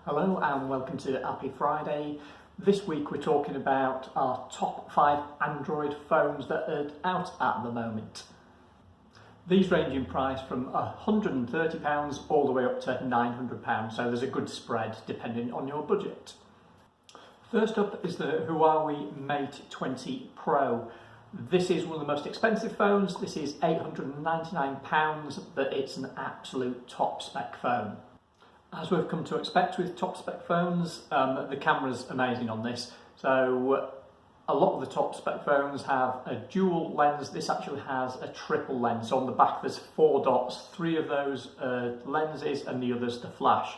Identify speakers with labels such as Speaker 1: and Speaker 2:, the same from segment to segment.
Speaker 1: Hello and welcome to Appy Friday. This week we're talking about our top 5 Android phones that are out at the moment. These range in price from £130 all the way up to £900, so there's a good spread depending on your budget. First up is the Huawei Mate 20 Pro. This is one of the most expensive phones. This is £899, but it's an absolute top spec phone. As we've come to expect with top spec phones, the camera's amazing on this. So a lot of the top spec phones have a dual lens. This actually has a triple lens. So on the back there's 4 dots, 3 of those lenses and the others the flash.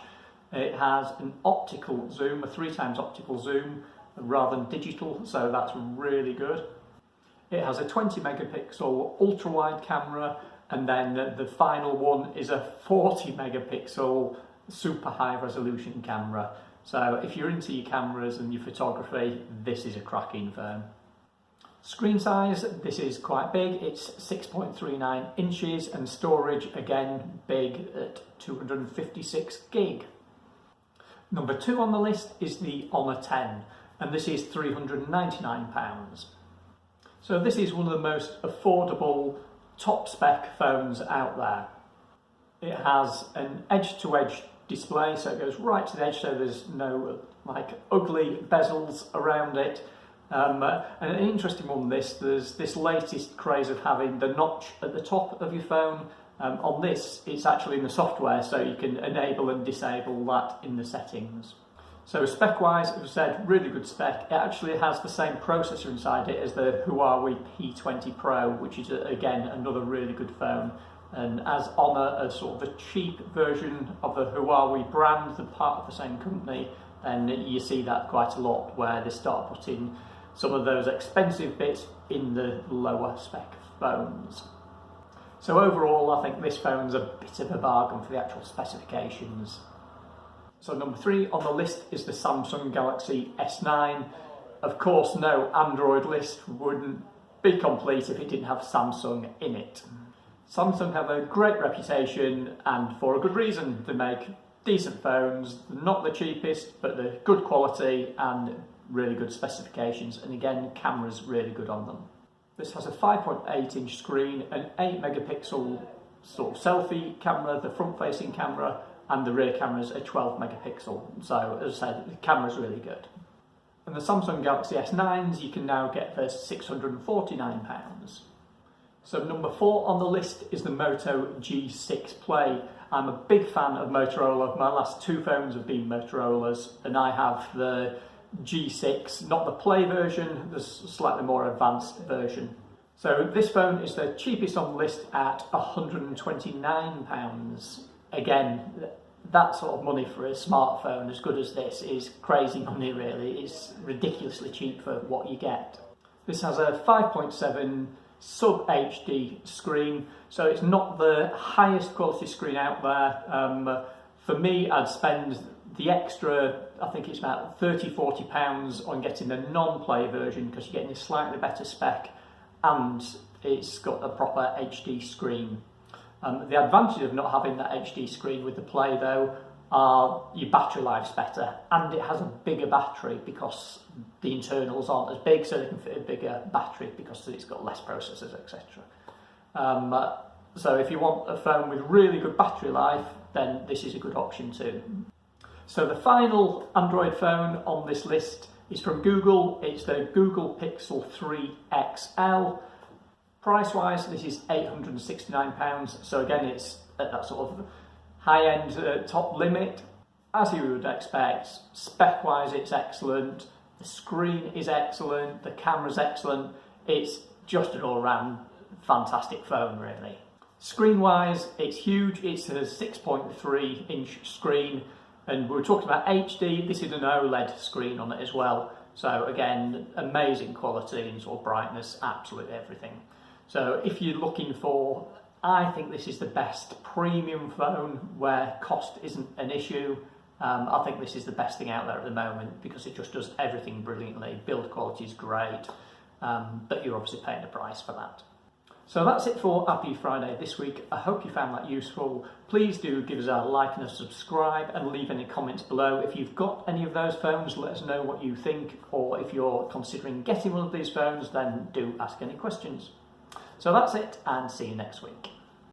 Speaker 1: It has an optical zoom, a 3 times optical zoom rather than digital, so that's really good. It has a 20 megapixel ultra wide camera, and then the final one is a 40 megapixel super high resolution camera. So if you're into your cameras and your photography, this is a cracking phone. Screen size, this is quite big. It's 6.39 inches and storage, again, big at 256 gig. Number 2 on the list is the Honor 10, and this is £399. So this is one of the most affordable top spec phones out there. It has an edge-to-edge display, so it goes right to the edge, so there's no like ugly bezels around it. And an interesting one, there's this latest craze of having the notch at the top of your phone. On this, it's actually in the software, so you can enable and disable that in the settings. So spec-wise, as I said, really good spec. It actually has the same processor inside it as the Huawei P20 Pro, which is again another really good phone. And as Honor, a sort of a cheap version of the Huawei brand, the part of the same company, and you see that quite a lot where they start putting some of those expensive bits in the lower spec phones. So overall, I think this phone's a bit of a bargain for the actual specifications. So number 3 on the list is the Samsung Galaxy S9. Of course, no Android list wouldn't be complete if it didn't have Samsung in it. Samsung have a great reputation, and for a good reason. They make decent phones, not the cheapest, but they're good quality and really good specifications, and again, camera's really good on them. This has a 5.8 inch screen, an 8 megapixel sort of selfie camera, the front facing camera, and the rear camera's a 12 megapixel. So as I said, the camera's really good. And the Samsung Galaxy S9s you can now get for £649. So number 4 on the list is the Moto G6 Play. I'm a big fan of Motorola. My last 2 phones have been Motorola's, and I have the G6, not the Play version, the slightly more advanced version. So this phone is the cheapest on the list at £129. Again, that sort of money for a smartphone as good as this is crazy money really. It's ridiculously cheap for what you get. This has a 5.7 sub HD screen, so it's not the highest quality screen out there. For me, I'd spend the extra, I think it's about £30–40 on getting the non-play version, because you're getting a slightly better spec and it's got a proper HD screen. The advantage of not having that HD screen with the Play though are your battery life's better, and it has a bigger battery because the internals aren't as big, so they can fit a bigger battery because it's got less processors, etc. So if you want a phone with really good battery life, then this is a good option too. So the final Android phone on this list is from Google. It's the Google Pixel 3 XL. Price-wise, this is £869. So again, it's at that sort of high-end top limit. As you would expect, spec-wise, it's excellent. The screen is excellent. The camera's excellent. It's just an all-round fantastic phone, really. Screen-wise, it's huge. It's a 6.3 inch screen. And we were talking about HD, this is an OLED screen on it as well. So again, amazing quality and sort of brightness, absolutely everything. So if you're looking for, I think this is the best premium phone where cost isn't an issue. I think this is the best thing out there at the moment because it just does everything brilliantly. Build quality is great, but you're obviously paying a price for that. So that's it for Appy Friday this week. I hope you found that useful. Please do give us a like and a subscribe and leave any comments below. If you've got any of those phones, let us know what you think, or if you're considering getting one of these phones, then do ask any questions. So that's it, and see you next week.